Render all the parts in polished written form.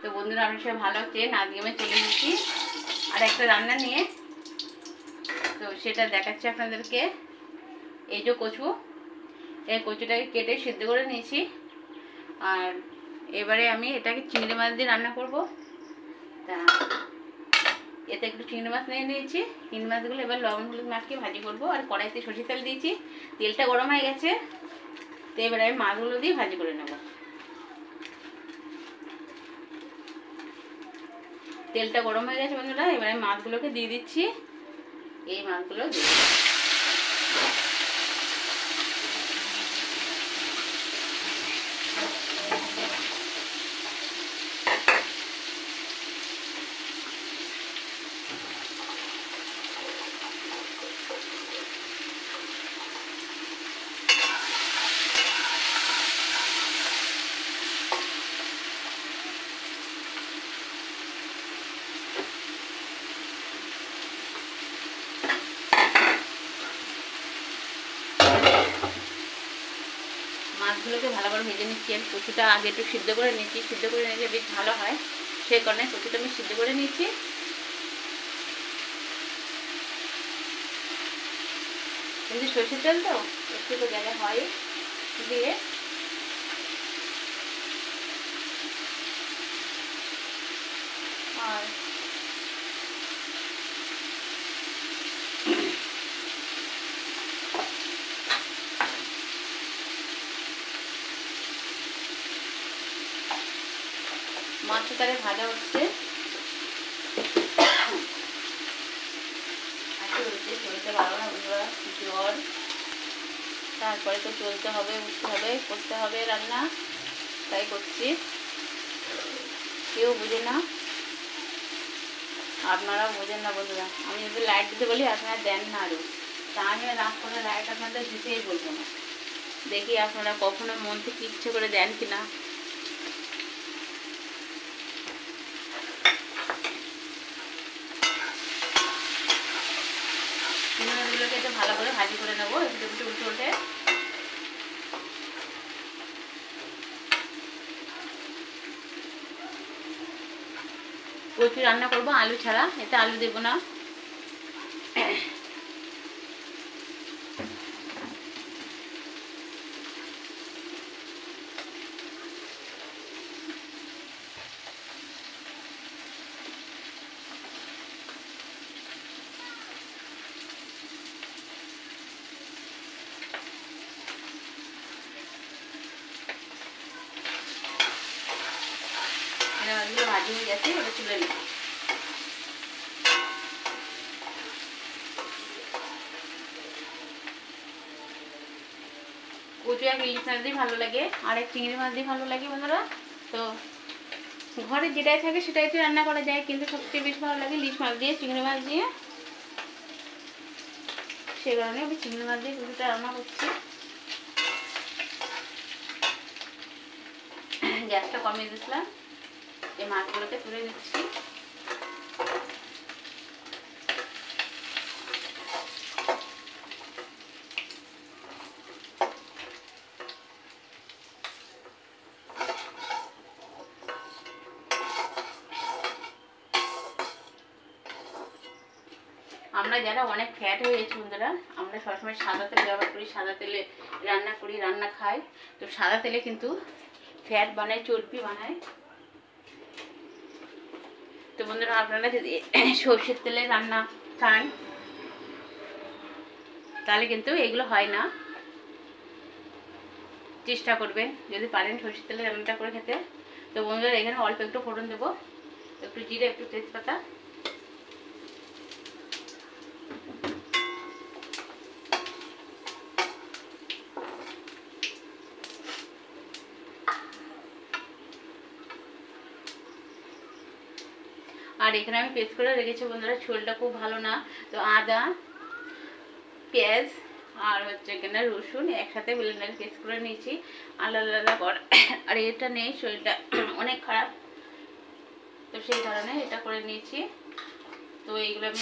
তো বন্ধুরা আমি সবাই ভালো আছেন। আজকে আমি চলে এসেছি আর একটা রান্না নিয়ে, তো সেটা দেখাচ্ছি আপনাদেরকে। এই যে কচু, এই কচুটাকে কেটে সিদ্ধ করে নিয়েছি। আর এবারে আমি এটাকে চিংড়ি মাছ দিয়ে রান্না করব। তা এতে একটু চিংড়ি মাছ নিয়ে নিয়েছি। চিংড়ি মাছগুলো এবার লবণ হলুদ মাখিয়ে ভাজি করব। আর কড়াইতে সরষের তেল দিয়েছি, তেলটা গরম হয়ে গেছে। তো এবারে আমি মাছগুলো দিয়ে ভাজি করে নেব। তেলটা গরম হয়ে গেছে বন্ধুরা, এবারে মাছগুলোকে দিয়ে দিচ্ছি। এই মাছগুলো দিয়ে মাছগুলোকে ভালো করে ভেজে নিচ্ছি। আর কচুটা আগে একটু সিদ্ধ করে নিচ্ছি, সিদ্ধ করে নিলে বেশ ভালো হয়, সেই কারণে কচুটা আমি সিদ্ধ করে নিচ্ছি। কিন্তু সরষের তেল তো একটু তো জায়গা হয় দিয়ে আর মাছটা তাহলে ভাজা হচ্ছে। চলতে পারবো না বন্ধুরা, জ্বর, তারপরে তো চলতে হবে, উঠতে হবে, করতে হবে রান্না, তাই করছি। কেউ বুঝে না, আপনারাও বোঝেন না বন্ধুরা। আমি যদি লাইট দিতে বলি আপনারা দেন না, আরও তা আমি রাগ করে লাইট আপনাদের দিতেই বলবো না। দেখি আপনারা কখনো মন থেকে ইচ্ছে করে দেন কিনা। চিংড়িগুলোকে একটু ভালো করে ভাজি করে নেবো, একটু একটু উল্টে উল্টে। কচু রান্না করবো আলু ছাড়া, এতে আলু দেবো না। এগুলো ভাজি হয়ে গেছে, ওটা তুলে নেব। কচু এক ইলিশ মাছ দিয়ে ভালো লাগে, আর এক চিংড়ি মাছ দিয়ে ভালো লাগে বন্ধুরা। তো ঘরে যেটাই থাকে সেটাই তো রান্না করা যায়, কিন্তু সবচেয়ে বেশি ভালো লাগে ইলিশ মাছ দিয়ে, চিংড়ি মাছ দিয়ে। সেই কারণে আমি চিংড়ি মাছ দিয়ে কচুটা রান্না করছি। গ্যাসটা কমিয়ে দিয়েছিলাম, এই মাছগুলোকে তুলে নিচ্ছি। আমরা যারা অনেক ফ্যাট হয়ে গেছি বন্ধুরা, আমরা সবসময় সাদা তেল ব্যবহার করি, সাদা তেলে রান্না করি, রান্না খাই। তো সাদা তেলে কিন্তু ফ্যাট বানায়, চর্বি বানায়। তো বন্ধুরা আপনারা যদি সর্ষের তেলে রান্না খান তাহলে কিন্তু এগুলো হয় না। চেষ্টা করবেন যদি পারেন সর্ষের তেলে রান্নাটা করে খেতে। তো বন্ধুরা এখানে অল্প একটু ফোড়ন দেবো, একটু জিরে, একটু তেজপাতা। আর এখানে আমি পেস্ট করে রেখেছি বন্ধুরা, ঝোলটা খুব ভালো না। তো আদা, পেঁয়াজ আর হচ্ছে এখানে রসুন একসাথে ব্লেন্ডারে পেস্ট করে নিয়েছি, আলাদা আলাদা করে। আর এটা নেই, শরীরটা অনেক খারাপ, তো সেই কারণে এটা করে নিয়েছি। তো এইগুলো আমি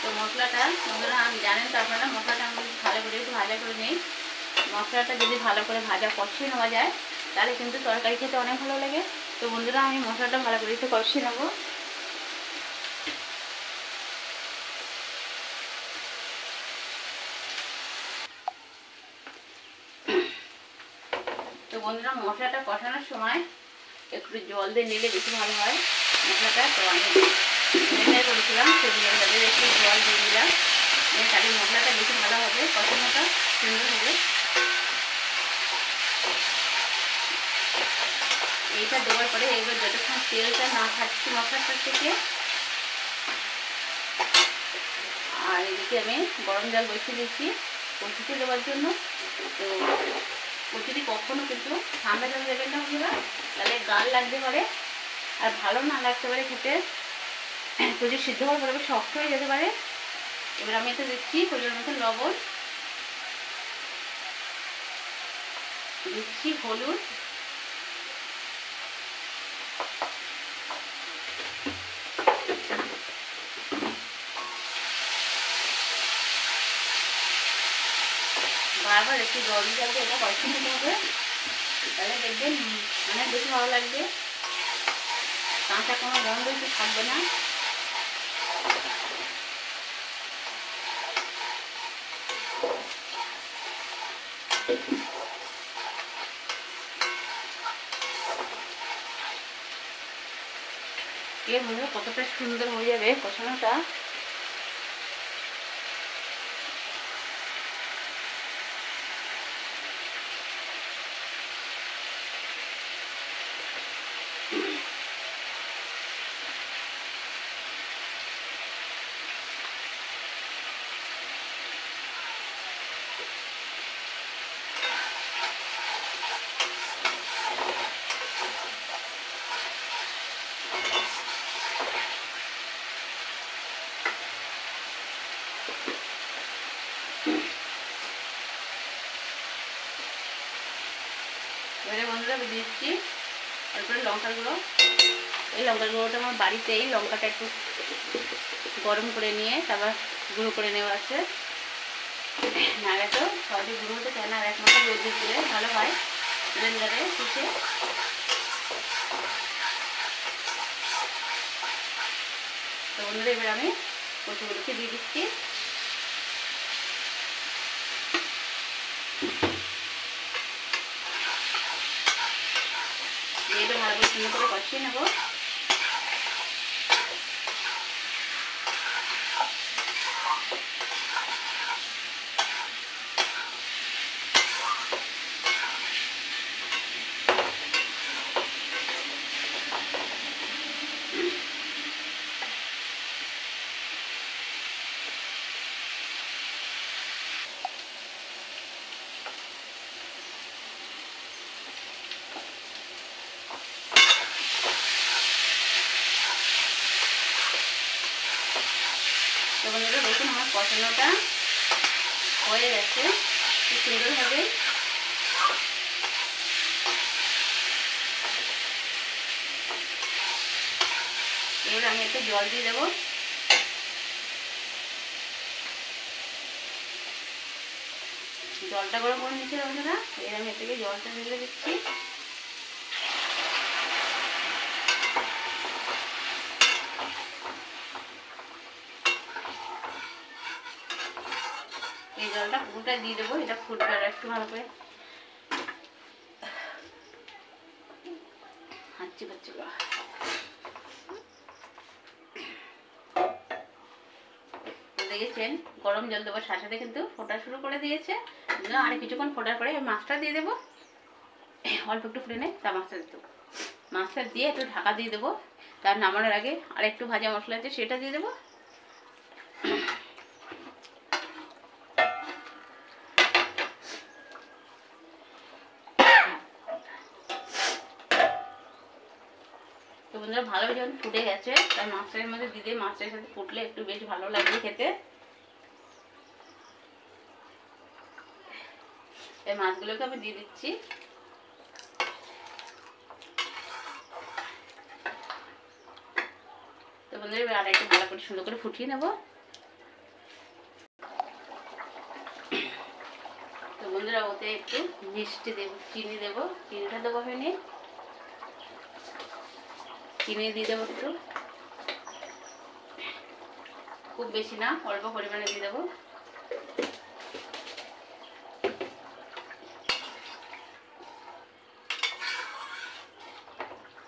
তো মশলাটা বন্ধুরা জানেন তো আপনারা, মশলাটা আমি ভালো করে একটু ভাজা করে নিই। মশলাটা যদি ভালো করে ভাজা কষিয়ে নেওয়া যায় তাহলে কিন্তু তরকারি খেতে অনেক ভালো লাগে। তো বন্ধুরা আমি মশলাটা ভালো করে একটু কষিয়ে নেবো। তো বন্ধুরা মশলাটা কষানোর সময় একটু জল দিয়ে নিলে বেশি ভালো হয় মশলাটা। তো আমি করেছিলাম সেগুলো একটু জল দিয়ে দিলাম, তাহলে মশলাটা বেশি ভালো হবে, কষানোটা সুন্দর হবে। এইটা দেওয়ার পরে এবার যতক্ষণ তেলটা না খাচ্ছি মশলাটার থেকে, আর এদিকে আমি গরম জল বসিয়ে দিয়েছি কচুতে দেওয়ার জন্য। তো কচুটি কখনো কিন্তু ঠান্ডা জল দেবেন না বন্ধুরা, তাহলে গাল লাগতে পারে আর ভালো না লাগতে পারে খেতে, কচু সিদ্ধ হওয়ার পরে শক্ত হয়ে যেতে পারে। এবার আমি এটা দিচ্ছি পরিমাণ মতো লবণ, দিচ্ছি হলুদ, বারবার একটু জল দিয়ে এটা কষিয়ে নিতে হবে, তাহলে দেখবেন অনেক বেশি ভালো লাগবে, কাঁচা কোনো গন্ধ একটু থাকবে না। এর মধ্যে কতটা সুন্দর হয়ে যাবে কষানোটা। এবারে বন্ধুরা দিচ্ছি তারপরে লঙ্কার গুঁড়ো। এই লঙ্কার গুঁড়োটা আমার বাড়িতেই লঙ্কাটা একটু গরম করে নিয়ে তারপর গুঁড়ো করে নেওয়া আছে, নাহলে তো সহজে গুঁড়ো হতে চায় না, আর এক মাথা রোদ দিলে ভালো হয় ব্লেন্ডারে পিষে। তো বন্ধুরা এবার আমি কচুগুলোকে দিয়ে দিচ্ছি। এটা ভালো করে সুন্দর করে কষিয়ে নেব। তো বন্ধুরা দেখুন আমার কষানোটা হয়ে গেছে খুব সুন্দরভাবে। এবার আমি একটু জল দিয়ে দেবো। জলটা গরম করে নিচ্ছে বন্ধুরা, এবার আমি এর থেকে জলটা ঢেলে দিচ্ছি। এই জলটা পুরোটা দিয়ে দেবো, এটা ফুটবে আর একটু ভালো করে। দেখেছেন গরম জল দেবো সাথে সাথে কিন্তু ফোটা শুরু করে দিয়েছে। আর কিছুক্ষণ ফোটার পরে মাছটা দিয়ে দেবো, অল্প একটু ফুটে নেই তা মাছটা দিয়ে দেবো। মাছটা দিয়ে একটু ঢাকা দিয়ে দেবো, তার নামানোর আগে আর একটু ভাজা মশলা আছে সেটা দিয়ে দেবো। তো বন্ধুরা ভালো যখন ফুটে গেছে তার মাছটার মধ্যে দিয়ে দিয়ে মাছটার সাথে ফুটলে একটু বেশ ভালো লাগবে খেতে। এই মাছগুলোকে আমি দিয়ে দিচ্ছি। তো বন্ধুরা এবার আর একটু ভালো করে সুন্দর করে ফুটিয়ে নেব। বন্ধুরা ওতে একটু মিষ্টি দেবো, চিনি দেবো, চিনিটা দেবো এখানে, চিনি দিয়ে দেবো একটু, খুব বেশি না, অল্প পরিমাণে দিয়ে দেবো।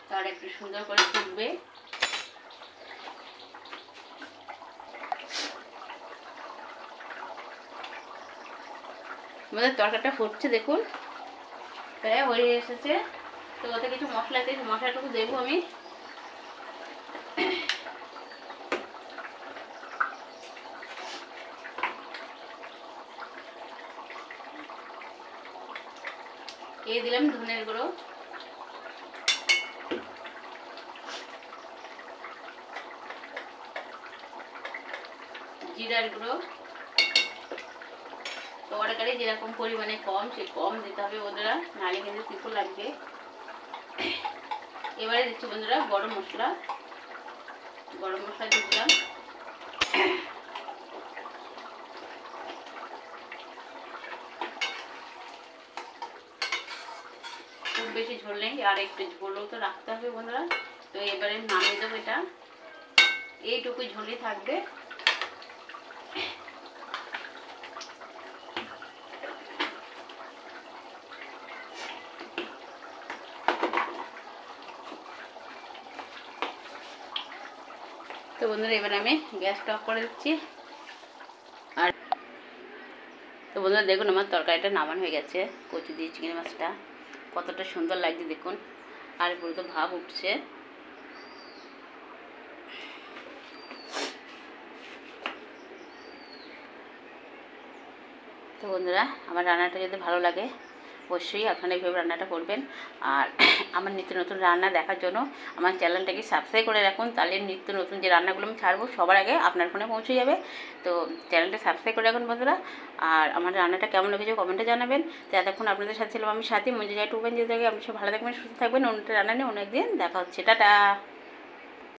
তার একটু সুন্দর করে ফুটবে। আমাদের তরকারিটা ফুটছে দেখুন, প্রায় হয়ে এসেছে। তো ওতে কিছু মশলা আছে, মশলাটুকু দেবো আমি। এই দিলাম ধনের গুঁড়ো, জিরার গুঁড়ো। তরকারি যেরকম পরিমাণে কম, সে কম দিতে হবে বন্ধুরা, নাহলে কিন্তু তিতো লাগবে। এবারে দিচ্ছি বন্ধুরা গরম মশলা, গরম মশলা দিয়ে দিলাম। খুব বেশি ঝোল নেই, আর একটু ঝোলও তো রাখতে হবে বন্ধুরা। তো এবারে নামিয়ে দেবো এটা, এইটুকু ঝোলই থাকবে। তো বন্ধুরা এবার আমি গ্যাসটা অফ করে দিচ্ছি। আর তো বন্ধুরা দেখুন আমার তরকারিটা নামানো হয়ে গেছে, কচু দিয়ে চিংড়ি মাছটা কতটা সুন্দর লাগছে দেখুন, আর পুরো তো ভাব উঠছে। তো বন্ধুরা আমার রান্নাটা যদি ভালো লাগে অবশ্যই আপনারা এইভাবে রান্নাটা করবেন। আর আমার নিত্য নতুন রান্না দেখার জন্য আমার চ্যানেলটাকে সাবস্ক্রাইব করে রাখুন, তাহলে নিত্য নতুন যে রান্নাগুলো আমি ছাড়বো সবার আগে আপনার ফোনে পৌঁছে যাবে। তো চ্যানেলটা সাবস্ক্রাইব করে রাখুন বন্ধুরা। আর আমার রান্নাটা কেমন লেগেছে কমেন্টে জানাবেন। তো এতক্ষণ আপনাদের সাথে ছিলাম আমি সাথী মঞ্জুজা টুবেন, যে জায়গায় আপনি সব ভালো থাকবেন, সুস্থ থাকবেন। অন্যটা রান্না নিয়ে অন্য একদিন দেখা হচ্ছে, টাটা।